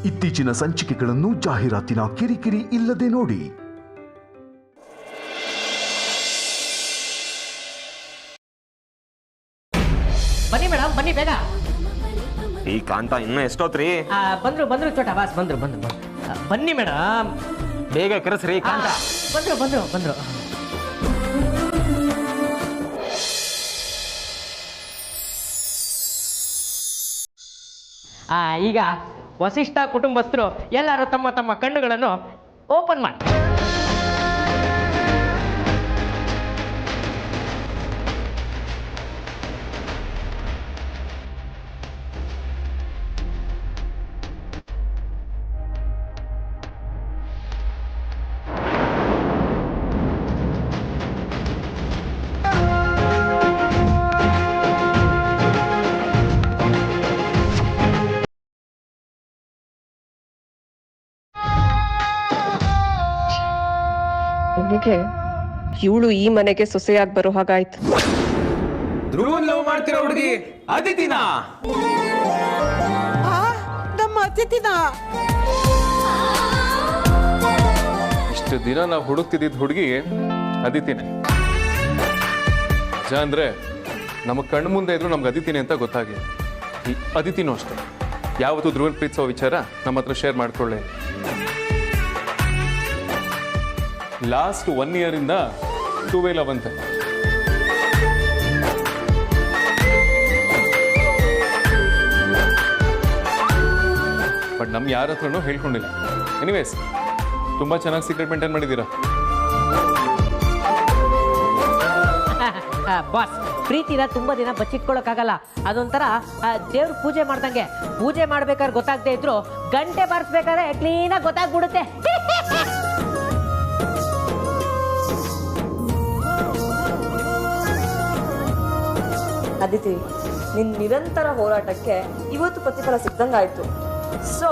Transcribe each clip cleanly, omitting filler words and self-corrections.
ಇತ್ತೀಚಿನ ಸಂಚಿಕೆಗಳನ್ನು ಜಾಹೀರಾತಿನ ಕಿರಿಕಿರಿ ಇಲ್ಲದೆ ನೋಡಿ. ಬನ್ನಿ ಮೇಡಮ್, ಬನ್ನಿ ಬೇಗ. ಈ ಕಾಂತ ಇನ್ನ ಎಷ್ಟೊತ್ರಿ? ಬಂದ್ರು ಚೋಟ ಬಾಸ್, ಬಂದ್ರು. ಬನ್ನಿ ಮೇಡಮ್, ಬೇಗ ಕರೆಸ್ರಿ ಕಾಂತ. ಬಂದ್ರು. ಈಗ ವಸಿಷ್ಠ ಕುಟುಂಬಸ್ಥರು ಎಲ್ಲರೂ ತಮ್ಮ ತಮ್ಮ ಕಣ್ಣುಗಳನ್ನು ಓಪನ್ ಮಾಡಿ. ಇವಳು ಈ ಮನೆಗೆ ಸೊಸೆಯಾಗಿ ಬರೋ ಹಾಗಾಯ್ತು. ಧ್ರುವನ್ ಲವ್ ಮಾಡ್ತಿರೋ ಹುಡುಗಿ ಅದಿತಿನಾ? ನಮ್ಮ ಅತಿಥಿನ ಇಷ್ಟು ದಿನ ನಾವು ಹುಡುಕ್ತಿದ್ದ ಹುಡುಗಿ ಅದಿತಿನೇ. ನಿಜ ಅಂದ್ರೆ ನಮ್ಮ ಕಣ್ಣು ಮುಂದೆ ಇದ್ರು ನಮ್ಗೆ ಅದಿತಿನೇ ಅಂತ ಗೊತ್ತಾಗಿದೆ. ಈ ಅದಿತಿನೂ ಅಷ್ಟೇ, ಯಾವತ್ತೂ ಧ್ರುವನ್ ಪ್ರೀತಿಸೋ ವಿಚಾರ ನಮ್ಮ ಹತ್ರ ಶೇರ್ ಮಾಡ್ಕೊಳ್ಳಿ. ಲಾಸ್ಟ್ 1 year ಇಂದ 2 way ಲವ್ ಅಂತೆ. ಬಟ್ ನಮ್ಗೆ ಯಾರ ಹತ್ರನೂ ಹೇಳ್ಕೊಂಡಿಲ್ಲ. ಎನಿವೇಸ್, ತುಂಬಾ ಚೆನ್ನಾಗಿ ಸೀಕ್ರೆಟ್ ಮೇಂಟೈನ್ ಮಾಡಿದ್ದೀರಾ. ಬಾಸ್, ಪ್ರೀತಿನ ತುಂಬಾ ದಿನ ಬಚ್ಚಿಟ್ಕೊಳಕ್ಕಾಗಲ್ಲ. ಅದೊಂಥರ ದೇವ್ರ ಪೂಜೆ ಮಾಡ್ದಂಗೆ. ಪೂಜೆ ಮಾಡ್ಬೇಕಾದ್ರೆ ಗೊತ್ತಾಗದೆ ಇದ್ರು ಗಂಟೆ ಬಾರಿಸ್ಬೇಕಾದ್ರೆ ಕ್ಲೀನಾಗಿ ಗೊತ್ತಾಗ್ಬಿಡುತ್ತೆ. ಅದಿತಿ, ನಿನ್ ನಿರಂತರ ಹೋರಾಟಕ್ಕೆ ಇವತ್ತು ಪ್ರತಿಫಲ ಸಿಕ್ದಂಗಾಯ್ತು. So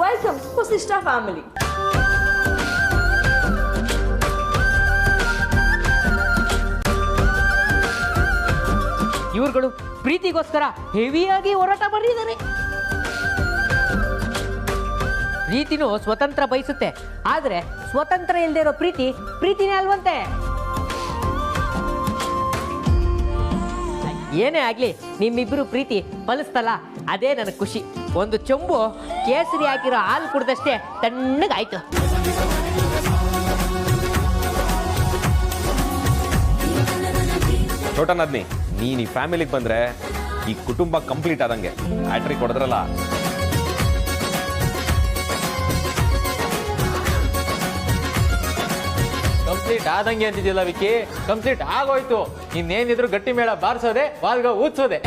welcome to Vasishtha family. ಇವ್ರುಗಳು ಪ್ರೀತಿಗೋಸ್ಕರ ಹೆವಿಯಾಗಿ ಹೋರಾಟ ಮಾಡಿದ್ದಾರೆ. ಪ್ರೀತಿನೂ ಸ್ವತಂತ್ರ ಬಯಸುತ್ತೆ, ಆದ್ರೆ ಸ್ವತಂತ್ರ ಇಲ್ಲದೆ ಇರೋ ಪ್ರೀತಿನೇ ಅಲ್ವಂತೆ. ಏನೇ ಆಗ್ಲಿ, ನಿಮ್ಮಿಬ್ರು ಪ್ರೀತಿ ಫಲಿಸ್ತಲ್ಲ, ಅದೇ ನನಗೆ ಖುಷಿ. ಒಂದು ಚೊಂಬು ಕೇಸರಿ ಹಾಕಿರೋ ಹಾಲು ಕುಡ್ದಷ್ಟೇ ತಣ್ಣಗಾಯ್ತು. ಚೋಟನಾದ್ನಿ, ನೀನ್ ಈ ಫ್ಯಾಮಿಲಿಗೆ ಬಂದ್ರೆ ಈ ಕುಟುಂಬ ಕಂಪ್ಲೀಟ್ ಆದಂಗೆ. ಹ್ಯಾಟ್ರಿಕ್ ಕೊಡಿದ್ರಲ್ಲ. ಕಂಪ್ಲೀಟ್ ಆದಂಗೆ ಅಂತಿದ್ಯಲ್ಲ ವಿಕ್ಕಿ, ಕಂಪ್ಲೀಟ್ ಆಗೋಯ್ತು. ಇನ್ನೇನಿದ್ರು ಗಟ್ಟಿ ಮೇಳ ಬಾರಿಸೋದೆ, ವಾಲ್ಗ ಊದ್ಸೋದೆ.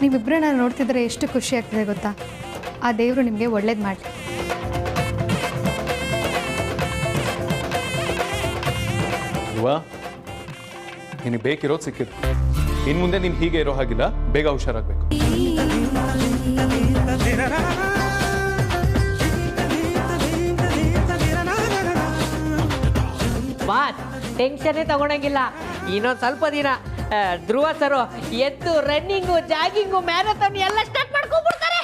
ನೀವಿಬ್ಬರನ್ನ ನೋಡ್ತಿದ್ರೆ ಎಷ್ಟು ಖುಷಿ ಆಗ್ತಿದೆ ಗೊತ್ತಾ? ಆ ದೇವರು ನಿಮಗೆ ಒಳ್ಳೇದು ಮಾಡಲಿ. ನಿನಗೆ ಬೇಕಿರೋದು ಸಿಕ್ಕಿದ್ರು. ಇನ್ನು ಮುಂದೆ ನೀನು ಹೀಗೆ ಇರೋ ಹಾಗಿಲ್ಲ, ಬೇಗ ಹುಷಾರಾಗಬೇಕು. ಬಾಸ್, ಟೆನ್ಷನ್ನೇ ತಗೊಳಂಗಿಲ್ಲ. ಇನ್ನೊಂದು ಸ್ವಲ್ಪ ದಿನ ಧ್ರುವ ಸರು ಎದ್ದು ರನ್ನಿಂಗು, ಜಾಗಿಂಗು, ಮ್ಯಾರಥಾನ್ ಎಲ್ಲ ಸ್ಟಾರ್ಟ್ ಮಾಡ್ಕೊಂಡ್ಬಿಡ್ತಾರೆ.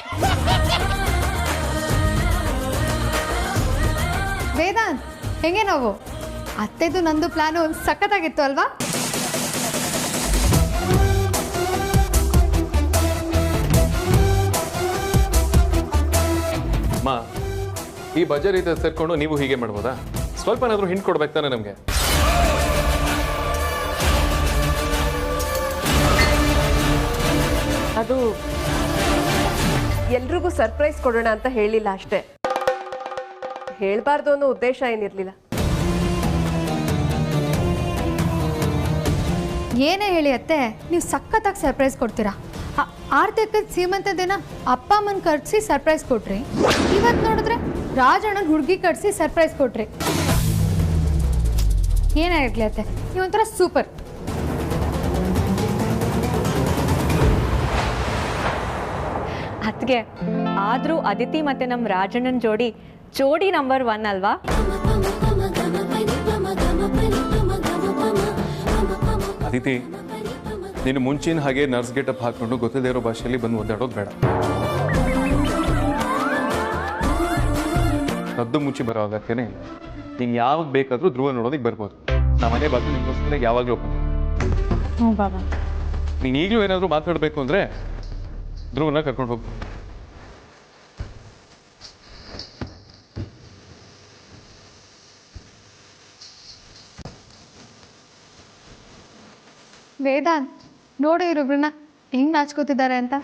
ವೇದಾಂತ್, ಹೆಂಗೆ ನಾವು ಅತ್ತೆದು ನಂದು ಪ್ಲಾನು ಸಖತ್ತಾಗಿತ್ತು ಅಲ್ವಾ? ಮಾ, ಈ ಬಜಾರ್ ಇದೆ ಸೇರ್ಕೊಂಡು ನೀವು ಹೀಗೆ ಮಾಡ್ಬೋದಾ? ಸ್ವಲ್ಪನಾದ್ರೂ ಹಿಂಟ್ ಕೊಡ್ಬೇಕು ತಾನೆ ನಮಗೆ. ಅದು ಎಲ್ರಿಗೂ ಸರ್ಪ್ರೈಸ್ ಕೊಡೋಣ ಅಂತ ಹೇಳಿಲ್ಲ ಅಷ್ಟೇ. ಹೇಳ್ಬಾರ್ದು ಅನ್ನೋ ಉದ್ದೇಶ ಏನಿರ್ಲಿಲ್ಲ. ಏನೇ ಹೇಳಿ ಅತ್ತೆ, ನೀವು ಸಖತ್ತಾಗಿ ಸರ್ಪ್ರೈಸ್ ಕೊಡ್ತೀರಾ. ಆರ್ತಕ್ಕದ ಸೀಮಂತ ದಿನ ಅಪ್ಪ ಅಮ್ಮನ ಕರ್ಸಿ ಸರ್ಪ್ರೈಸ್ ಕೊಟ್ರಿ. ಇವತ್ತು ನೋಡಿದ್ರೆ ರಾಜಣ್ಣನ ಹುಡುಗಿ ಕರ್ಸಿ ಸರ್ಪ್ರೈಸ್ ಕೊಟ್ರಿ. ಏನಾಗಿರ್ಲಿ ಅತ್ತೆ, ನೀವೊಂಥರ ಸೂಪರ್. ಹೊತ್ತಿಗೆ ಆದರೂ ಅದಿತಿ ಮತ್ತು ನಮ್ಮ ರಾಜಣ್ಣನ ಜೋಡಿ ನಂಬರ್ 1 ಅಲ್ವಾ? ಅದಿತಿ, ನೀನು ಮುಂಚಿನ ಹಾಗೆ ನರ್ಸ್ ಗೆಟಪ್ ಹಾಕೊಂಡು ಗೊತ್ತದೇ ಇರೋ ಭಾಷೆಯಲ್ಲಿ ಬಂದು ಒದ್ದಾಡೋದು ಬೇಡ. ಕದ್ದು ಮುಚ್ಚಿ ಬರೋ ಅಗತ್ಯನೇ ಇಲ್ಲ. ನೀನು ಯಾವಾಗ ಬೇಕಾದರೂ ಧ್ರುವ ನೋಡೋದಕ್ಕೆ ಬರ್ಬೋದು. ನಮ್ಮ ಮನೆ ಬಾಗಿಲು ನಿಮಗೋಸ್ಕರ ಯಾವಾಗಲೂ ಓಪನ್. ಹ್ಞೂ ಬಾಬಾ. ನೀನು ಈಗಲೂ ಏನಾದರೂ ಮಾತಾಡಬೇಕು ಅಂದರೆ ಧ್ರುವನ ಕರ್ಕೊಂಡು ಹೋಗ್ಬೋದು. ವೇದಾಂತ್, ನೋಡಿ ಇವ್ರಿಬ್ರನ್ನ ಹೆಂಗ್ ನಾಚ್ಕೋತಿದ್ದಾರೆ ಅಂತ.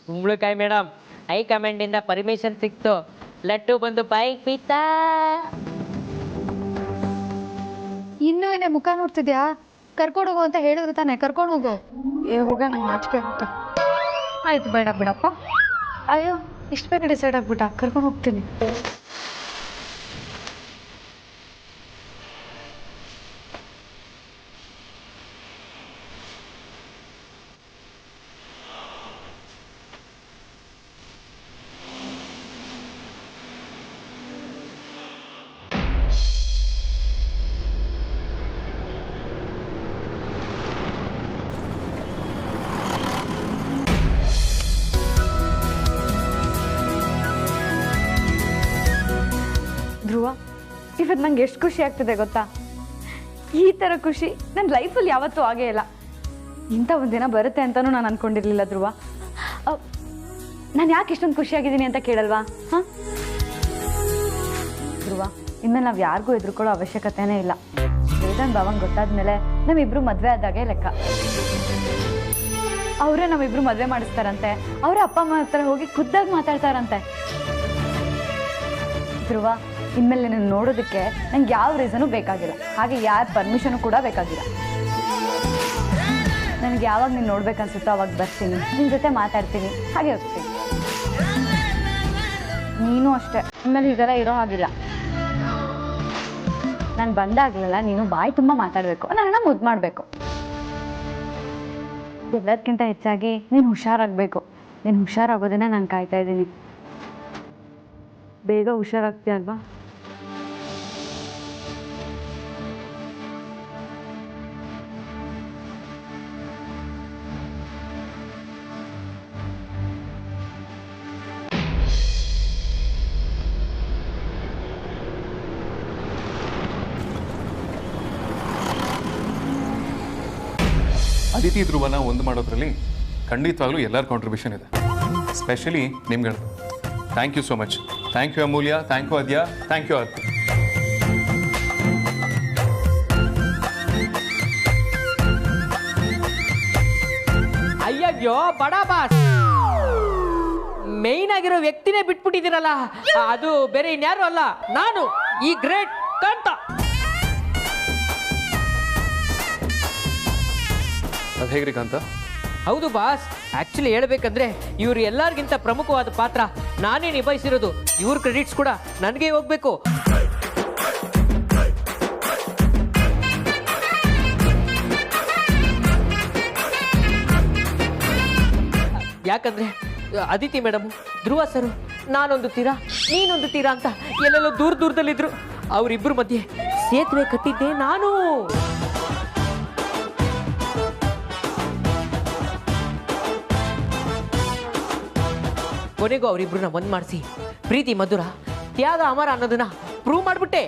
ಕುಂಬಳಕಾಯಿ ಮೇಡಮ್, ಹೈಕಮಾಂಡಿಂದ ಪರ್ಮಿಷನ್ ಸಿಕ್ತು. ಲಡ್ಡು ಬಂದು ಬೈಕ್ ಬಿತ್ತಾ. ಇನ್ನೂ ಏನೇ ಮುಖ ನೋಡ್ತಿದ್ಯಾ? ಕರ್ಕೊಂಡು ಹೋಗು ಅಂತ ಹೇಳಿದ್ರೆ ತಾನೆ, ಕರ್ಕೊಂಡು ಹೋಗು. ಹೋಗ, ನಂಗೆ ನಾಚಿಕೆ ಅಂತ. ಆಯ್ತು, ಬೇಡ ಬಿಡಪ್ಪ. ಅಯ್ಯೋ, ಇಷ್ಟು ಬೇಗ ಡಿಸೈಡ್ ಆಗ್ಬಿಟ್ಟ. ಕರ್ಕೊಂಡು ಹೋಗ್ತೀನಿ. ಧ್ರುವ, ಇವತ್ತು ನಂಗೆ ಎಷ್ಟು ಖುಷಿ ಆಗ್ತಿದೆ ಗೊತ್ತಾ? ಈ ಥರ ಖುಷಿ ನನ್ನ ಲೈಫಲ್ಲಿ ಯಾವತ್ತೂ ಆಗೇ ಇಲ್ಲ. ಇಂಥ ಒಂದು ದಿನ ಬರುತ್ತೆ ಅಂತಲೂ ನಾನು ಅಂದ್ಕೊಂಡಿರಲಿಲ್ಲ ಧ್ರುವ. ನಾನು ಯಾಕೆ ಇಷ್ಟೊಂದು ಖುಷಿಯಾಗಿದ್ದೀನಿ ಅಂತ ಕೇಳಲ್ವಾ? ಹಾಂ ಧ್ರುವ, ಇನ್ಮೇಲೆ ನಾವು ಯಾರಿಗೂ ಎದುರ್ಕೊಳ್ಳೋ ಅವಶ್ಯಕತೆನೇ ಇಲ್ಲ. ವೇದಾಂತ್ ಭಾವಂಗೆ ಗೊತ್ತಾದ್ಮೇಲೆ ನಮ್ಮಿಬ್ರು ಮದುವೆ ಆದಾಗೆ ಲೆಕ್ಕ. ಅವರೇ ನಮ್ಮಿಬ್ರು ಮದುವೆ ಮಾಡಿಸ್ತಾರಂತೆ. ಅವರೇ ಅಪ್ಪ ಅಮ್ಮ ಹತ್ರ ಹೋಗಿ ಖುದ್ದಾಗಿ ಮಾತಾಡ್ತಾರಂತೆ. ಧ್ರುವ, ಇನ್ಮೇಲೆ ನಿನ್ನ ನೋಡೋದಕ್ಕೆ ನಂಗೆ ಯಾವ ರೀಸನು ಬೇಕಾಗಿಲ್ಲ, ಹಾಗೆ ಯಾರ ಪರ್ಮಿಷನು ಕೂಡ ಬೇಕಾಗಿಲ್ಲ. ನನಗೆ ಯಾವಾಗ ನೀನು ನೋಡ್ಬೇಕನ್ಸುತ್ತೋ ಅವಾಗ ಬರ್ತೀನಿ, ನಿನ್ನ ಜೊತೆ ಮಾತಾಡ್ತೀನಿ, ಹಾಗೆ ಹೋಗ್ತೀನಿ. ನೀನು ಅಷ್ಟೇ, ಇನ್ಮೇಲೆ ಹೀಗೆಲ್ಲ ಇರೋ ಹಾಗಿಲ್ಲ. ನಾನು ಬಂದಾಗಲೆಲ್ಲ ನೀನು ಬಾಯಿ ತುಂಬ ಮಾತಾಡಬೇಕು, ನನ್ನನ್ನು ಮುದ್ದು ಮಾಡಬೇಕು. ಎಲ್ಲದಕ್ಕಿಂತ ಹೆಚ್ಚಾಗಿ ನೀನು ಹುಷಾರಾಗಬೇಕು. ನೀನು ಹುಷಾರಾಗೋದನ್ನೇ ನಾನು ಕಾಯ್ತಾ ಇದ್ದೀನಿ. ಬೇಗ ಹುಷಾರಾಗ್ತೀಯ ಅಲ್ವಾ? ಅದಿತಿ ಧ್ರುವನ ಒಂದು ಮಾಡೋದ್ರಲ್ಲಿ ಖಂಡಿತವಾಗ್ಲೂ ಎಲ್ಲರ ಕಾಂಟ್ರಿಬ್ಯೂಷನ್ ಇದೆ, ಸ್ಪೆಷಲಿ ನಿಮ್ಗಳದ್ದು. Thank you so much. Thank you Amulya, thank you Adya, thank you Aarti. ಅಯ್ಯಯ್ಯೋ ಬಡ ಬಾಸ್, ಮೇಯ್ನ್ ಆಗಿರೋ ವ್ಯಕ್ತಿನೇ ಬಿಟ್ಬಿಟ್ಟಿದ್ದೀರಲ್ಲ. ಅದು ಬೇರೆ ಇನ್ಯಾರು ಅಲ್ಲ, ನಾನು ಈ ಗ್ರೇಟ್ ಕಾಂತ. ಅದು ಹೇಗ್ರಿ ಕಾಂತ? ಹೌದು ಬಾಸ್, ಆಕ್ಚುಲಿ ಹೇಳ್ಬೇಕಂದ್ರೆ ಇವ್ರು ಎಲ್ಲರಿಗಿಂತ ಪ್ರಮುಖವಾದ ಪಾತ್ರ ನಾನೇ ನಿಭಾಯಿಸಿರೋದು. ಇವ್ರ ಕ್ರೆಡಿಟ್ಸ್ ಕೂಡ ನನಗೆ ಹೋಗ್ಬೇಕು. ಯಾಕಂದ್ರೆ ಅದಿತಿ ಮೇಡಮ್, ಧ್ರುವ ಸರು, ನಾನೊಂದು ತೀರಾ ನೀನೊಂದು ತೀರಾ ಅಂತ ಎಲ್ಲೆಲ್ಲೋ ದೂರದಲ್ಲಿದ್ರು. ಅವರಿಬ್ಬರ ಮಧ್ಯೆ ಸೇತುವೆ ಕಟ್ಟಿದ್ದೆ ನಾನು. ಕೊನೆಗೂ ಅವರಿಬ್ರನ್ನ ಒಂದ್ ಮಾಡಿಸಿ ಪ್ರೀತಿ ಮಧುರ, ತ್ಯಾಗ ಅಮರ ಅನ್ನೋದನ್ನ ಪ್ರೂವ್ ಮಾಡ್ಬಿಟ್ಟೆ.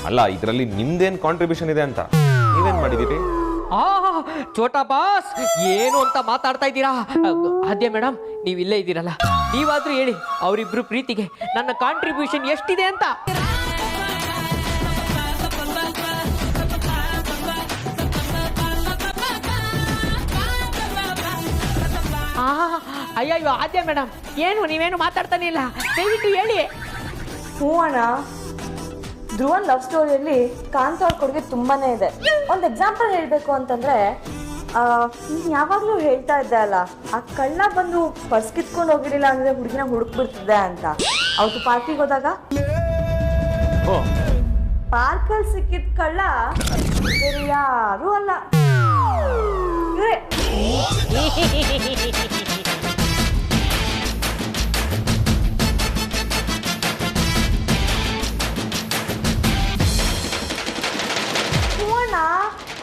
ಅಲ್ಲ, ಇದರಲ್ಲಿ ನಿಮ್ದೇನ್ ಕಾಂಟ್ರಿಬ್ಯೂಷನ್ ಇದೆ ಅಂತ ನೀವೇನ್ ಮಾಡಿದಿರಿ? ಛೋಟಾ ಬಾಸ್, ಏನು ಅಂತ ಮಾತಾಡ್ತಾ ಇದ್ದೀರಾ? ಅದೇ ಮೇಡಮ್, ನೀವು ಇಲ್ಲೇ ಇದ್ದೀರಲ್ಲ, ನೀವಾದ್ರೂ ಹೇಳಿ ಅವರಿಬ್ರು ಪ್ರೀತಿಗೆ ನನ್ನ ಕಾಂಟ್ರಿಬ್ಯೂಷನ್ ಎಷ್ಟಿದೆ ಅಂತ. ಅಯ್ಯಯ್ಯೋ ಆದ್ಯ ಮೇಡಮ್, ಏನು ನೀವೇನು ಮಾತಾಡ್ತಾನೆ ಇಲ್ಲ, ದಯವಿಟ್ಟು ಹೇಳಿ. ಹ್ಞೂ ಅಣ್ಣ, ಧ್ರುವನ್ ಲವ್ ಸ್ಟೋರಿಯಲ್ಲಿ ಕಾಂತ ಅವ್ರ ಕೊಡುಗೆ ತುಂಬಾನೇ ಇದೆ. ಒಂದು ಎಕ್ಸಾಂಪಲ್ ಹೇಳಬೇಕು ಅಂತಂದ್ರೆ, ನೀನು ಯಾವಾಗಲೂ ಹೇಳ್ತಾ ಇದ್ದೆ ಅಲ್ಲ, ಆ ಕಳ್ಳ ಬಂದು ಪರ್ಸ್ ಕಿತ್ಕೊಂಡು ಹೋಗಿರಲಿಲ್ಲ ಅಂದ್ರೆ ಹುಡುಗಿನ ಹುಡುಕ್ಬಿಡ್ತಿದ್ದೆ ಅಂತ. ಅವತ್ತು ಪಾರ್ಟಿಗೆ ಹೋದಾಗ ಪಾರ್ಕಲ್ಲಿ ಸಿಕ್ಕಿದ ಕಳ್ಳ ಬೇರೆ ಯಾರೂ ಅಲ್ಲ, ಇವರೇ.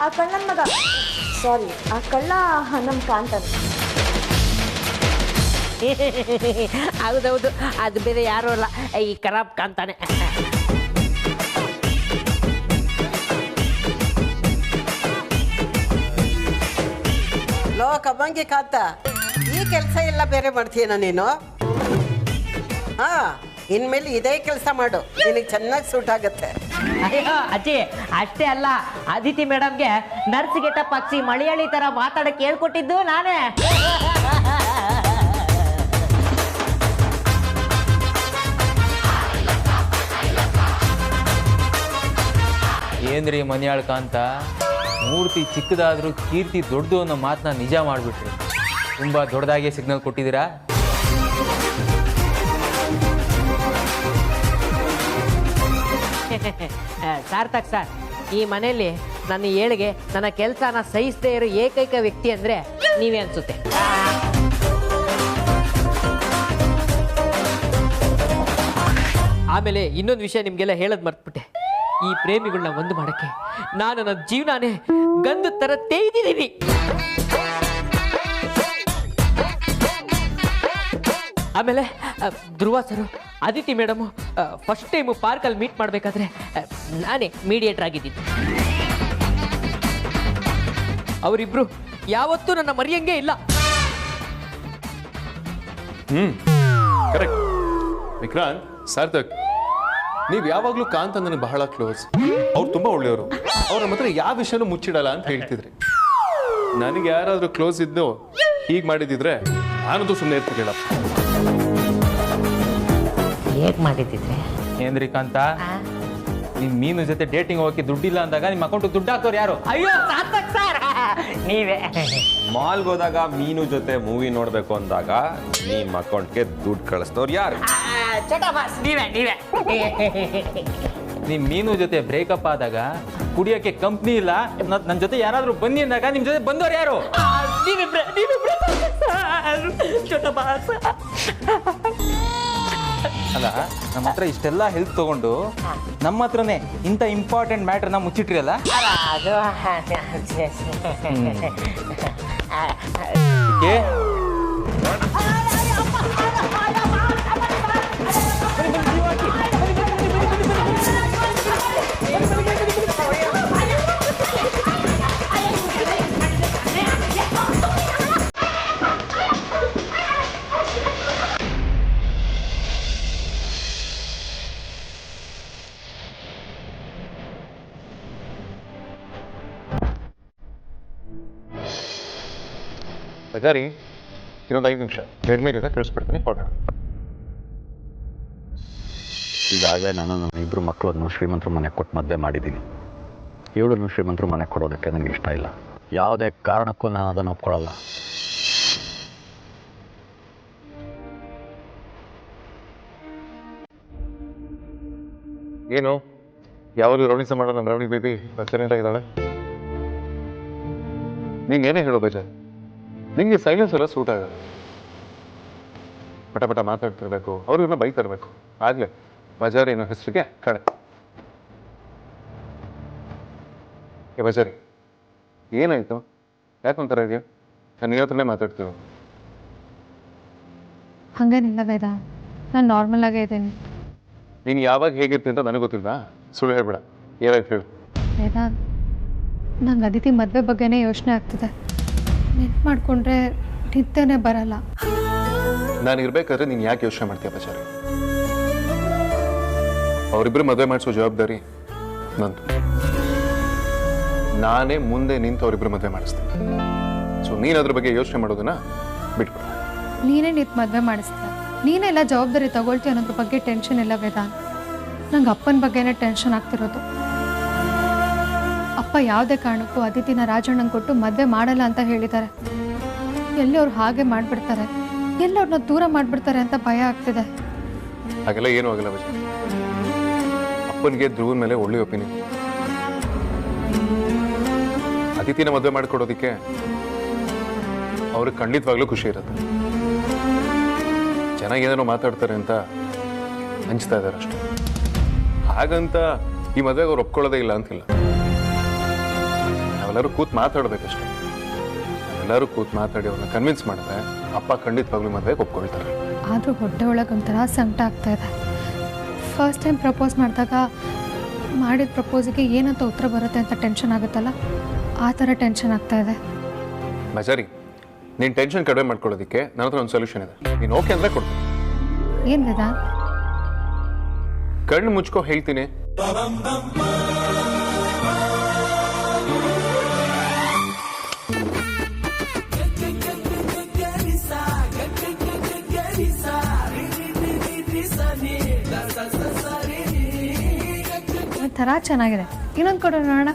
ಆ ಕಳ್ಳನ ಮಗ, ಸಾರಿ, ಆ ಕಳ್ಳ ನಮ್ಮ ಕಾಂತಾನೆ. ಹೌದೌದು, ಅದು ಬೇರೆ ಯಾರು ಅಲ್ಲ, ಈ ಖರಾಬ್ ಕಾಂತಾನೆ. ಲೋ ಕಬ್ಬಂಗಿ ಕಾಂತ, ಈ ಕೆಲಸ ಎಲ್ಲ ಬೇರೆ ಮಾಡ್ತೀಯನ ನೀನು? ಹಾ, ಇನ್ಮೇಲೆ ಇದೇ ಕೆಲಸ ಮಾಡು, ನಿನಗೆ ಚೆನ್ನಾಗಿ ಸೂಟ್ ಆಗುತ್ತೆ. ಅಯ್ಯೋ ಅಜ್ಜಿ, ಅಷ್ಟೇ ಅಲ್ಲ, ಅದಿತಿ ಮೇಡಮ್ಗೆ ನರ್ಸ್ ಗೆಟಪ್ ಹಾಕ್ಸಿ ಮಲಯಾಳಿ ತರ ಮಾತಾಡಕ್ಕೆ ಹೇಳ್ಕೊಟ್ಟಿದ್ದು ನಾನೇ. ಏನ್ರಿ ಮನ್ಯಾಳ್ಕ ಅಂತ ಮೂರ್ತಿ ಚಿಕ್ಕದಾದ್ರೂ ಕೀರ್ತಿ ದೊಡ್ಡದು ಅನ್ನೋ ಮಾತನ್ನ ನಿಜ ಮಾಡಿಬಿಟ್ರಿ. ತುಂಬಾ ದೊಡ್ಡದಾಗಿ ಸಿಗ್ನಲ್ ಕೊಟ್ಟಿದ್ದೀರಾ. ಸಾರ್ಥಕ್ ಸರ್, ಈ ಮನೆಯಲ್ಲಿ ನನ್ನ ಏಳಿಗೆ, ನನ್ನ ಕೆಲಸನ ಸಹಿಸದೇ ಇರೋ ಏಕೈಕ ವ್ಯಕ್ತಿ ಅಂದ್ರೆ ನೀವೇ ಅನ್ಸುತ್ತೆ. ಆಮೇಲೆ ಇನ್ನೊಂದು ವಿಷಯ ನಿಮ್ಗೆಲ್ಲ ಹೇಳೋದು ಮರ್ತ್ಬಿಟ್ಟೆ. ಈ ಪ್ರೇಮಿಗಳನ್ನ ಒಂದು ಮಾಡಕ್ಕೆ ನಾನು ನನ್ನ ಜೀವನಾನೇ ಗಂಧದ ತರ ತೇಯ್ದಿದ್ದೀನಿ. ಆಮೇಲೆ ಧ್ರುವ ಸರು, ಅದಿತಿ ಮೇಡಮು ಫಸ್ಟ್ ಟೈಮು ಪಾರ್ಕಲ್ಲಿ ಮೀಟ್ ಮಾಡಬೇಕಾದ್ರೆ ನಾನೇ ಮೀಡಿಯೇಟರ್ ಆಗಿದ್ದೀನಿ. ಅವರಿಬ್ರು ಯಾವತ್ತೂ ನನ್ನ ಮರೆಯಂಗೆ ಇಲ್ಲ. ಕರೆಕ್ಟ್. ವಿಕ್ರಾಂತ್, ಸಾರ್ಥಕ್, ನೀವು ಯಾವಾಗಲೂ ಕಾಂತ ನನಗೆ ಬಹಳ ಕ್ಲೋಸ್. ಅವ್ರು ತುಂಬಾ ಒಳ್ಳೆಯವರು. ಅವ್ರ ಮಾತ್ರ ಯಾವ ವಿಷಯನೂ ಮುಚ್ಚಿಡಲ್ಲ ಅಂತ ಹೇಳ್ತಿದ್ರಿ. ನನಗೆ ಯಾರಾದ್ರೂ ಕ್ಲೋಸ್ ಇದ್ದು ಹೀಗೆ ಮಾಡಿದಿದ್ರೆ ನಾನಂತೂ ಸುಮ್ಮನೆ ಇರ್ತಿರ್ಲಿಲ್ಲ. ಹೇಗೆ ಮಾಡಿದ್ದಿದ್ರೆ ಏನ್ರಿ ಕಾಂತ, ನಿಮ್ ಮೀನು ಜೊತೆ ಡೇಟಿಂಗ್ ಹೋಗಕ್ಕೆ ದುಡ್ಡಿಲ್ಲ ಅಂದಾಗ ನಿಮ್ಮ ಅಕೌಂಟ್ ದುಡ್ಡು ಹಾಕೋರು ಯಾರು? ಅಯ್ಯೋ ಸಾರ್ಥಕ್ ಸರ್, ನೀವೇ. ಮಾಲ್ಗೆ ಹೋದಾಗ ಮೀನು ಜೊತೆ ಮೂವಿ ನೋಡ್ಬೇಕು ಅಂದಾಗ ನಿಮ್ಮ ಅಕೌಂಟ್ಗೆ ದುಡ್ಡು ಕಳಿಸ್ತವ್ರು ಯಾರು? ಚೋಟಾ ಬಾಸ್, ನೀವೇ. ನಿಮ್ ಮೀನು ಜೊತೆ ಬ್ರೇಕಪ್ ಆದಾಗ ಕುಡಿಯೋಕೆ ಕಂಪ್ನಿ ಇಲ್ಲ, ನನ್ನ ಜೊತೆ ಯಾರಾದ್ರೂ ಬನ್ನಿ ಅಂದಾಗ ನಿಮ್ ಜೊತೆ ಬಂದವ್ರು ಯಾರು? ನೀವಿಬ್ರೆ ಚೋಟಾ ಬಾಸ್. ಅಲ್ಲ, ನಮ್ಮ ಹತ್ರ ಇಷ್ಟೆಲ್ಲ ಹೆಲ್ಪ್ ತಗೊಂಡು ನಮ್ಮ ಹತ್ರನೇ ಇಂಥ ಇಂಪಾರ್ಟೆಂಟ್ ಮ್ಯಾಟರ್ನ ಮುಚ್ಚಿಟ್ರಿ ಅಲ್ಲ? ಬಜಾರಿ, ಇನ್ನೊಂದು 5 ನಿಮಿಷ ರೆಡ್ಮೇಲಿಂದ ಕಳಿಸ್ಬಿಡ್ತೀನಿ, ಹೊರಡ. ಈಗಾಗಲೇ ನಾನು ನನ್ನ 2 ಮಕ್ಕಳನ್ನು ಶ್ರೀಮಂತರು ಮನೆಗೆ ಕೊಟ್ಟು ಮದುವೆ ಮಾಡಿದ್ದೀನಿ. 7 ಶ್ರೀಮಂತರು ಮನೆಗೆ ಕೊಡೋದಕ್ಕೆ ನನಗೆ ಇಷ್ಟ ಇಲ್ಲ. ಯಾವುದೇ ಕಾರಣಕ್ಕೂ ನಾನು ಅದನ್ನು ಒಪ್ಕೊಳ್ಳಲ್ಲ. ಏನು ಯಾವಾಗಲೂ ರೌಣಿಸ ಮಾಡೋ ನನ್ನ ರೌಣಿ ಬೇಬಿ ಸೈಲೆಂಟ್ ಆಗಿದ್ದಾಳೆ. ನಿಂಗೇನೇ ಹೇಳೋ ಬೇಜಾರು? ನಿಂಗೆ ಸೈಲೆನ್ಸ್ ಎಲ್ಲ ಸೂಟ್ ಆಗೋದು. ಪಟ ಪಟ ಮಾತಾಡ್ತಿರ್ಬೇಕು, ಅವ್ರಿಗೆಲ್ಲ ಬೈತಿರ್ಬೇಕು. ಆಗಲೇ ಬಜಾರಿ ಅನ್ನೋ ಹೆಸರಿಗೆ ಕಡೆ. ಬಜಾರಿ, ಏನಾಯ್ತು? ಯಾಕೊಂಥರ ಇದೆಯಾ? ನಾನು ನಿನ್ನ ಹತ್ರನೇ ಮಾತಾಡ್ತೀವಿ. ಹಾಗೇನಿಲ್ಲ ವೇದ, ನಾನು ನಾರ್ಮಲ್ ಆಗೇ ಇದ್ದೀನಿ. ನೀನು ಯಾವಾಗ ಹೇಗಿರ್ತೀನಿ ಅಂತ ನನಗೆ ಗೊತ್ತಿಲ್ಲ. ಸುಳ್ಳು ಹೇಳ್ಬೇಡ, ಏನಾಯ್ತು ಹೇಳು. ವೇದ, ನಂಗೆ ಅದಿತಿ ಮದುವೆ ಬಗ್ಗೆನೇ ಯೋಚನೆ ಆಗ್ತಿದೆ. ನೆನ್ಪು ಮಾಡಿಕೊಂಡ್ರೆ ನಿದ್ದೆನೇ ಬರಲ್ಲ. ನಾನು ಇರ್ಬೇಕಾದ್ರೆ ನೀನು ಯಾಕೆ ಯೋಚನೆ ಮಾಡ್ತೀಯ ಬಜಾರಿ? ಅವರಿಬ್ಬರು ಮದುವೆ ಮಾಡಿಸೋ ಜವಾಬ್ದಾರಿ ನಂದು. ನಾನೇ ಮುಂದೆ ನಿಂತು ಅವರಿಬ್ಬರು ಮದುವೆ ಮಾಡಿಸ್ತೇನೆ. ಸೊ ನೀನು ಅದ್ರ ಬಗ್ಗೆ ಯೋಚನೆ ಮಾಡೋದನ್ನ ಬಿಟ್ಕೊಡು. ನೀನೇ ನಿಂತು ಮದುವೆ ಮಾಡಿಸ್ತೀಯ, ನೀನೆಲ್ಲ ಜವಾಬ್ದಾರಿ ತಗೊಳ್ತೀಯ ಅನ್ನೋದ್ರ ಬಗ್ಗೆ ಟೆನ್ಷನ್ ಇಲ್ಲ ವೇದ. ನಂಗೆ ಅಪ್ಪನ ಬಗ್ಗೆನೇ ಟೆನ್ಷನ್ ಆಗ್ತಿರೋದು. ಅಪ್ಪ ಯಾವುದೇ ಕಾರಣಕ್ಕೂ ಅದಿತಿನ ರಾಜಣ್ಣಂಗೆ ಕೊಟ್ಟು ಮದುವೆ ಮಾಡಲ್ಲ ಅಂತ ಹೇಳಿದ್ದಾರೆ. ಎಲ್ಲಿ ಅವ್ರು ಹಾಗೆ ಮಾಡಿಬಿಡ್ತಾರೆ, ಎಲ್ಲಿ ಅವ್ರನ್ನ ದೂರ ಮಾಡಿಬಿಡ್ತಾರೆ ಅಂತ ಭಯ ಆಗ್ತಿದೆ. ಹಾಗೆಲ್ಲ ಏನೂ ಆಗಲ್ಲ ಬಜಾರಿ. ಅಪ್ಪನಿಗೆ ಧ್ರುವನ ಮೇಲೆ ಒಳ್ಳೆ ಒಪಿನಿಯನ್. ಅದಿತಿನ ಮದುವೆ ಮಾಡಿಕೊಡೋದಕ್ಕೆ ಅವ್ರಿಗೆ ಖಂಡಿತವಾಗ್ಲೂ ಖುಷಿ ಇರುತ್ತೆ. ಜನ ಏನೇನೋ ಮಾತಾಡ್ತಾರೆ ಅಂತ ಹಂಚ್ತಾ ಇದ್ದಾರೆ ಅಷ್ಟೆ. ಹಾಗಂತ ಈ ಮದುವೆಗೆ ಅವ್ರು ಒಪ್ಕೊಳ್ಳೋದೇ ಇಲ್ಲ ಅಂತಿಲ್ಲ. ನಾವೆಲ್ಲರೂ ಕೂತ್ ಮಾತಾಡ್ಬೇಕಷ್ಟೆ. ನಾವೆಲ್ಲರೂ ಕೂತ್ ಮಾತಾಡಿ ಅವ್ರನ್ನ ಕನ್ವಿನ್ಸ್ ಮಾಡಿದ್ರೆ ಅಪ್ಪ ಖಂಡಿತವಾಗ್ಲೂ ಮದುವೆಗೆ ಒಪ್ಕೊಳ್ತಾರೆ. ಆದರೂ ಹೊಟ್ಟೆ ಒಳಗೆ ಒಂಥರ ಸಂಕಟ ಆಗ್ತಾ ಇದೆ. ಫಸ್ಟ್ ಟೈಮ್ ಪ್ರಪೋಸ್ ಮಾಡಿದಾಗ ಮಾಡಿದ ಪ್ರಪೋಸಿಗೆ ಏನಂತ ಉತ್ತರ ಬರುತ್ತೆ ಅಂತ ಟೆನ್ಷನ್ ಆಗುತ್ತಲ್ಲ, ಆ ಥರ ಟೆನ್ಷನ್ ಆಗ್ತಾ ಇದೆ. ಮಜಾರಿ, ನೀನು ಟೆನ್ಷನ್ ಕಡಿಮೆ ಮಾಡ್ಕೊಳ್ಳೋದಕ್ಕೆ ನನ್ನ ಹತ್ರ ಒಂದು ಸೊಲ್ಯೂಷನ್ ಇದೆ. ನೀನು ಓಕೆ ಅಂದರೆ ಕೊಡ್ತೀನಿ. ಏನು ವೇದಾ? ಕಣ್ಣು ಮುಚ್ಕೋ ಹೇಳ್ತೀನಿ. ಥರ ಚೆನ್ನಾಗಿದೆ. ಇನ್ನೊಂದು ಕೊಡು ನೋಡೋಣ.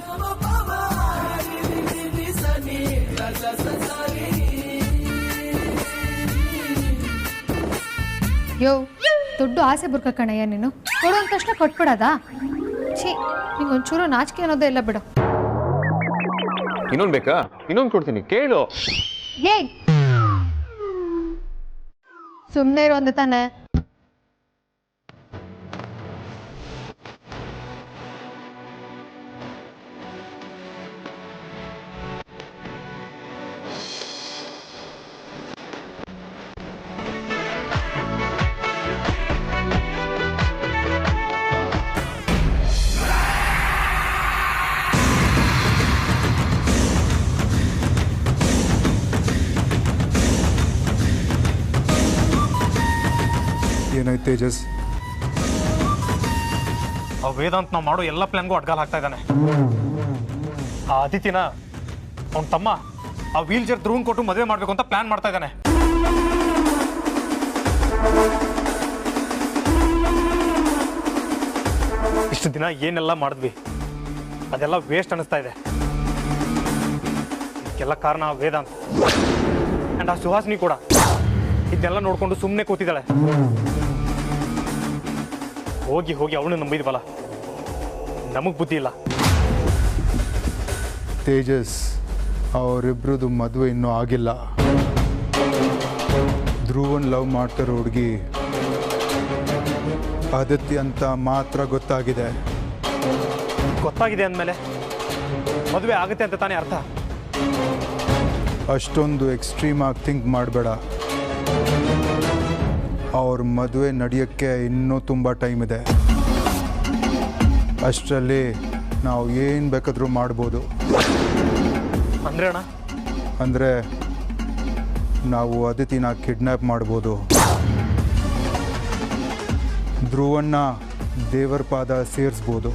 ಯೋ, ದೊಡ್ಡ ಆಸೆ ಬುರ್ಕ ಕಣಯ್ಯ ನೀನು. ಕೊಡು ಅಂದ ತಕ್ಷಣ ಕೊಟ್ಬಿಡೋದಾ? ಛೀ, ನಿಂಗೊಂಚೂರು ನಾಚಿಕೆ ಅನ್ನೋದೇ ಇಲ್ಲ ಬಿಡು. ಇನ್ನೊಂದು ಬೇಕಾ? ಇನ್ನೊಂದು ಕೊಡ್ತೀನಿ, ಕೇಳು. ಏಯ್, ಸುಮ್ಮನೆ ಇರು ಅಂದೆ ತಾನೆ. ಏನಾಯ್ತು ತೇಜಸ್? ಆ ವೇದಾಂತ್ ನಾವು ಮಾಡೋ ಎಲ್ಲ ಪ್ಲಾನ್ಗೂ ಅಡ್ಗಾಲ್ ಹಾಕ್ತಾ ಇದ್ದಾನೆ. ಆ ಅದಿತಿನ ಅವನ ತಮ್ಮ ಆ ವೀಲ್ ಚೇರ್ ಧ್ರುವನ್ ಕೊಟ್ಟು ಮದುವೆ ಮಾಡಬೇಕು ಅಂತ ಪ್ಲಾನ್ ಮಾಡ್ತಾ ಇದ್ದಾನೆ. ಇಷ್ಟು ದಿನ ಏನೆಲ್ಲ ಮಾಡಿದ್ವಿ ಅದೆಲ್ಲ ವೇಸ್ಟ್ ಅನಿಸ್ತಾ ಇದೆ. ಇದಕ್ಕೆಲ್ಲ ಕಾರಣ ವೇದಾಂತ್ ಅಂಡ್ ಆ ಸುಹಾಸಿನಿ ಕೂಡ ಇದನ್ನೆಲ್ಲ ನೋಡ್ಕೊಂಡು ಸುಮ್ಮನೆ ಕೂತಿದ್ದಾಳೆ. ಹೋಗಿ ಹೋಗಿ ಅವಳು ನಂಬಿದ್ವಲ್ಲ, ನಮಗೆ ಬುದ್ಧಿ ಇಲ್ಲ. ತೇಜಸ್, ಅವರಿಬ್ರದ್ದು ಮದುವೆ ಇನ್ನೂ ಆಗಿಲ್ಲ. ಧ್ರುವನ್ ಲವ್ ಮಾಡ್ತಾರೋ ಹುಡುಗಿ ಆದಿತ್ಯ ಅಂತ ಮಾತ್ರ ಗೊತ್ತಾಗಿದೆ. ಗೊತ್ತಾಗಿದೆ ಅಂದಮೇಲೆ ಮದುವೆ ಆಗುತ್ತೆ ಅಂತ ತಾನೇ ಅರ್ಥ. ಅಷ್ಟೊಂದು ಎಕ್ಸ್ಟ್ರೀಮ್ ಆಗಿ ಥಿಂಕ್ ಮಾಡಬೇಡ. ಅವ್ರ ಮದುವೆ ನಡೆಯೋಕ್ಕೆ ಇನ್ನೂ ತುಂಬ ಟೈಮ್ ಇದೆ. ಅಷ್ಟರಲ್ಲಿ ನಾವು ಏನು ಬೇಕಾದರೂ ಮಾಡ್ಬೋದು. ಅಂದ್ರೆ ಅಣ್ಣ? ಅಂದರೆ ನಾವು ಅದಿತಿನ ಕಿಡ್ನ್ಯಾಪ್ ಮಾಡ್ಬೋದು. ಧ್ರುವನ್ನ ದೇವರ ಪಾದ ಸೇರಿಸ್ಬೋದು.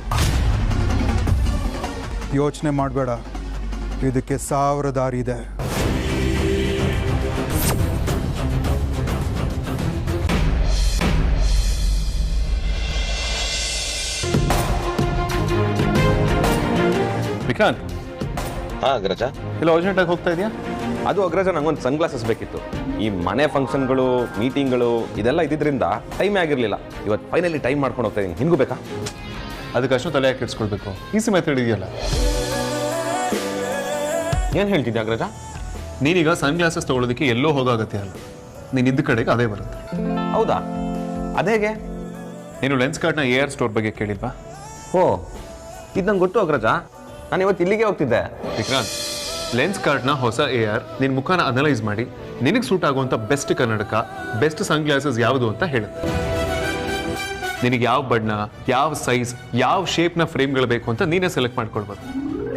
ಯೋಚನೆ ಮಾಡಬೇಡ, ಇದಕ್ಕೆ 1000 ದಾರಿ ಇದೆ. ವಿಕ್ರಾಂತ್. ಹಾ ಅಗ್ರಜ, ಇಲ್ಲ ಅರ್ಜೆಂಟಾಗಿ ಹೋಗ್ತಾ ಇದೆಯಾ? ಅದು ಅಗ್ರಜ, ನಂಗೊಂದು ಸನ್ ಗ್ಲಾಸಸ್ ಬೇಕಿತ್ತು. ಈ ಮನೆ ಫಂಕ್ಷನ್ಗಳು, ಮೀಟಿಂಗ್ಗಳು ಇದೆಲ್ಲ ಇದ್ದಿದ್ದರಿಂದ ಟೈಮೇ ಆಗಿರಲಿಲ್ಲ. ಇವತ್ತು ಫೈನಲಿ ಟೈಮ್ ಮಾಡ್ಕೊಂಡು ಹೋಗ್ತಾ ಇದ್ದೀನಿ. ನಿನಗೂ ಬೇಕಾ? ಅದಕ್ಕೆ ಅಷ್ಟು ತಲೆ ಯಾಕೆ ಇಡ್ಸ್ಕೊಳ್ಬೇಕು? ಈಸಿ ಮೆಥಡ್ ಇದೆಯಲ್ಲ. ಏನು ಹೇಳ್ತಿದ್ದೆ ಅಗ್ರಜ? ನೀನೀಗ ಸನ್ ಗ್ಲಾಸಸ್ ತೊಗೊಳೋದಕ್ಕೆ ಎಲ್ಲೋ ಹೋಗೋಗತ್ತೆ ಅಲ್ಲ, ನೀನು ಇದ್ದ ಕಡೆಗೆ ಅದೇ ಬರುತ್ತೆ. ಹೌದಾ? ಅದೇಗೆ? ನೀನು ಲೆನ್ಸ್ ಕಾರ್ಡ್ನ AR ಸ್ಟೋರ್ ಬಗ್ಗೆ ಕೇಳಿಲ್ವಾ? ಓ, ಇದು ನಂಗೆ ಗೊತ್ತು ಅಗ್ರಜ. ನಾನು ಇವತ್ತು ಇಲ್ಲಿಗೆ ಹೋಗ್ತಿದ್ದೆ. ವಿಕ್ರಾಂತ್, ಲೆನ್ಸ್ ಕಾರ್ಡ್ನ ಹೊಸ AR ನಿನ್ನ ಮುಖನ ಅನಲೈಸ್ ಮಾಡಿ ನಿನಗೆ ಸೂಟ್ ಆಗುವಂಥ ಬೆಸ್ಟ್ ಕನ್ನಡಕ, ಬೆಸ್ಟ್ ಸನ್ ಗ್ಲಾಸಸ್ ಯಾವುದು ಅಂತ ಹೇಳುತ್ತೆ. ನಿನಗೆ ಯಾವ ಬಣ್ಣ, ಯಾವ ಸೈಜ್, ಯಾವ ಶೇಪ್ನ ಫ್ರೇಮ್ಗಳು ಬೇಕು ಅಂತ ನೀನೇ ಸೆಲೆಕ್ಟ್ ಮಾಡ್ಕೊಳ್ಬೋದು.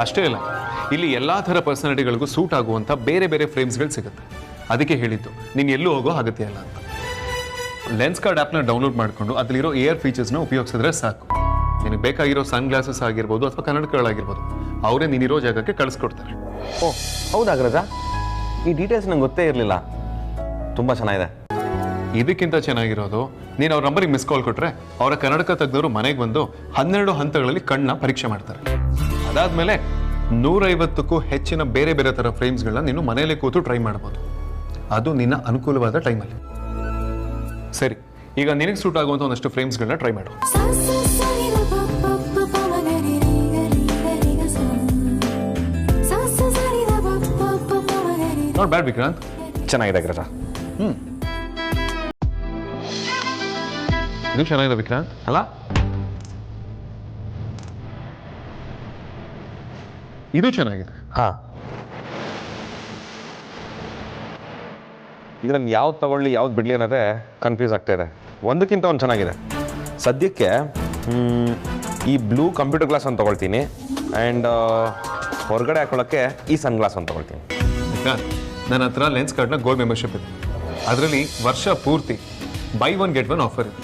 ಅಷ್ಟೇ ಅಲ್ಲ, ಇಲ್ಲಿ ಎಲ್ಲ ಥರ ಪರ್ಸನಾಲಿಟಿಗಳಿಗೂ ಸೂಟ್ ಆಗುವಂಥ ಬೇರೆ ಬೇರೆ ಫ್ರೇಮ್ಸ್ಗಳು ಸಿಗುತ್ತೆ. ಅದಕ್ಕೆ ಹೇಳಿದ್ದು ನೀನು ಎಲ್ಲೂ ಹೋಗೋ ಅಗತ್ಯ ಇಲ್ಲ ಅಂತ. ಲೆನ್ಸ್ ಕಾರ್ಡ್ ಆ್ಯಪ್ನ ಡೌನ್ಲೋಡ್ ಮಾಡಿಕೊಂಡು ಅದರಲ್ಲಿರೋ AR ಫೀಚರ್ಸ್ನ ಉಪಯೋಗಿಸಿದ್ರೆ ಸಾಕು. ನಿನಗೆ ಬೇಕಾಗಿರೋ ಸನ್ ಗ್ಲಾಸಸ್ ಆಗಿರ್ಬೋದು ಅಥವಾ ಕನ್ನಡಕಗಳಾಗಿರ್ಬೋದು, ಅವರೇ ನೀನಿರೋ ಜಾಗಕ್ಕೆ ಕಳಿಸ್ಕೊಡ್ತಾರೆ. ಓ ಹೌದಾ ಅಗ್ರಜ? ಈ ಡೀಟೇಲ್ಸ್ ನಂಗೆ ಗೊತ್ತೇ ಇರಲಿಲ್ಲ. ತುಂಬ ಚೆನ್ನಾಗಿದೆ. ಇದಕ್ಕಿಂತ ಚೆನ್ನಾಗಿರೋದು, ನೀನು ಅವ್ರ ನಂಬರಿಗೆ ಮಿಸ್ ಕಾಲ್ ಕೊಟ್ಟರೆ ಅವರ ಕನ್ನಡಕ ತಜ್ಞರು ಮನೆಗೆ ಬಂದು 12 ಹಂತಗಳಲ್ಲಿ ಕಣ್ಣನ್ನ ಪರೀಕ್ಷೆ ಮಾಡ್ತಾರೆ. ಅದಾದಮೇಲೆ 150ಕ್ಕೂ ಹೆಚ್ಚಿನ ಬೇರೆ ಬೇರೆ ಥರ ಫ್ರೇಮ್ಸ್ಗಳನ್ನ ನೀನು ಮನೆಯಲ್ಲೇ ಕೂತು ಟ್ರೈ ಮಾಡ್ಬೋದು. ಅದು ನಿನ್ನ ಅನುಕೂಲವಾದ ಟೈಮಲ್ಲಿ. ಸರಿ, ಈಗ ನಿನಗೆ ಸೂಟ್ ಆಗುವಂಥ ಒಂದಷ್ಟು ಫ್ರೇಮ್ಸ್ಗಳನ್ನ ಟ್ರೈ ಮಾಡು. Sa sa not bad Vikrant. ಚೆನ್ನಾಗಿದೆ ಅಗ್ರಜ. ಇದು ಚೆನ್ನಾಗಿದೆ ವಿಕ್ರಾಂತ್ ಅಲ್ಲ? ಇದು ಚೆನ್ನಾಗಿದೆ. ಹಾಂ, ಇದರಲ್ಲಿ ಯಾವ್ದು ತಗೊಳ್ಳಿ ಯಾವ್ದು ಬಿಡಲಿ ಅನ್ನೋದೇ ಕನ್ಫ್ಯೂಸ್ ಆಗ್ತಾ ಇದೆ. ಒಂದಕ್ಕಿಂತ ಒಂದು ಚೆನ್ನಾಗಿದೆ. ಸದ್ಯಕ್ಕೆ ಈ ಬ್ಲೂ ಕಂಪ್ಯೂಟರ್ ಗ್ಲಾಸ್ ಒಂದು ತೊಗೊಳ್ತೀನಿ, ಆ್ಯಂಡ್ ಹೊರಗಡೆ ಹಾಕೊಳ್ಳೋಕ್ಕೆ ಈ ಸನ್ ಗ್ಲಾಸ್ ಒಂದು ತೊಗೊಳ್ತೀನಿ. ವಿಕ್ರಾಂತ್, ನನ್ನ ಹತ್ರ ಲೆನ್ಸ್ ಕಾರ್ಡ್ನ ಗೋಲ್ಡ್ ಮೆಂಬರ್ಶಿಪ್ ಇದೆ. ಅದರಲ್ಲಿ ವರ್ಷ ಪೂರ್ತಿ ಬೈ 1 get 1 ಆಫರ್ ಇದೆ.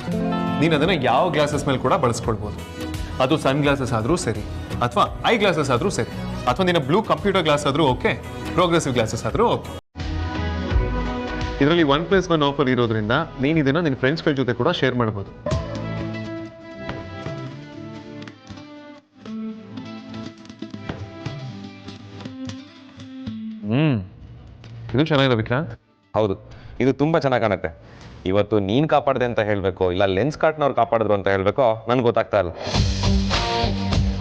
ನೀನು ಅದನ್ನು ಯಾವ ಗ್ಲಾಸಸ್ ಮೇಲೆ ಕೂಡ ಬಳಸ್ಕೊಳ್ಬೋದು. ಅದು ಸನ್ ಗ್ಲಾಸಸ್ ಆದರೂ ಸರಿ, ಅಥವಾ ಐ ಗ್ಲಾಸಸ್ ಆದರೂ ಸರಿ, ಅಥವಾ ನಿನ್ನ ಬ್ಲೂ ಕಂಪ್ಯೂಟರ್ ಗ್ಲಾಸ್ ಆದರೂ ಓಕೆ, ಪ್ರೋಗ್ರೆಸಿವ್ ಗ್ಲಾಸಸ್ ಆದರೂ ಓಕೆ. ಇದರಲ್ಲಿ 1+1 ಆಫರ್ ಇರೋದ್ರಿಂದ ನೀನು ಇದನ್ನು ನಿನ್ನ ಫ್ರೆಂಡ್ಸ್ಗಳ ಜೊತೆ ಕೂಡ ಶೇರ್ ಮಾಡ್ಬೋದು. ಇದು ಚೆನ್ನಾಗಿದೆ ವಿಕ್ರಾಂತ್. ಹೌದು, ಇದು ತುಂಬ ಚೆನ್ನಾಗಿ ಕಾಣುತ್ತೆ. ಇವತ್ತು ನೀನು ಕಾಪಾಡಿದೆ ಅಂತ ಹೇಳಬೇಕು, ಇಲ್ಲ ಲೆನ್ಸ್ ಕಾರ್ಟ್ನವ್ರು ಕಾಪಾಡಿದ್ರು ಅಂತ ಹೇಳಬೇಕೋ ನನಗೆ ಗೊತ್ತಾಗ್ತಾ ಇಲ್ಲ.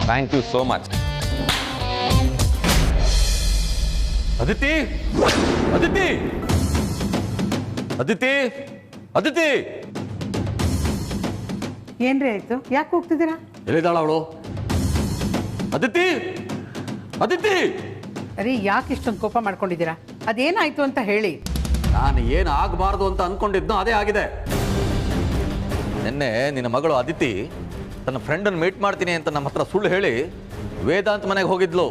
Thank you so much. Aditi, Aditi, Aditi, Aditi, ಏನ್ರಿ ಆಯ್ತು? ಯಾಕೆ ಹೋಗ್ತಿದ್ದೀರಾ? ಎಲ್ಲಿದ್ದಾಳ ಅವಳು? ಅದಿತಿ, ಅದಿತಿ. ಅರೆ, ಯಾಕೆ ಇಷ್ಟೊಂದು ಕೋಪ ಮಾಡ್ಕೊಂಡಿದ್ದೀರಾ? ಅದೇನಾಯ್ತು ಅಂತ ಹೇಳಿ. ನಾನು ಏನು ಆಗಬಾರ್ದು ಅಂತ ಅನ್ಕೊಂಡಿದ್ನೋ ಅದೇ ಆಗಿದೆ. ನಿನ್ನೆ ನಿನ್ನ ಮಗಳು ಅದಿತಿ ತನ್ನ ಫ್ರೆಂಡನ್ನು ಮೀಟ್ ಮಾಡ್ತೀನಿ ಅಂತ ನಮ್ಮ ಹತ್ರ ಸುಳ್ಳು ಹೇಳಿ ವೇದಾಂತ್ ಮನೆಗೆ ಹೋಗಿದ್ಲು.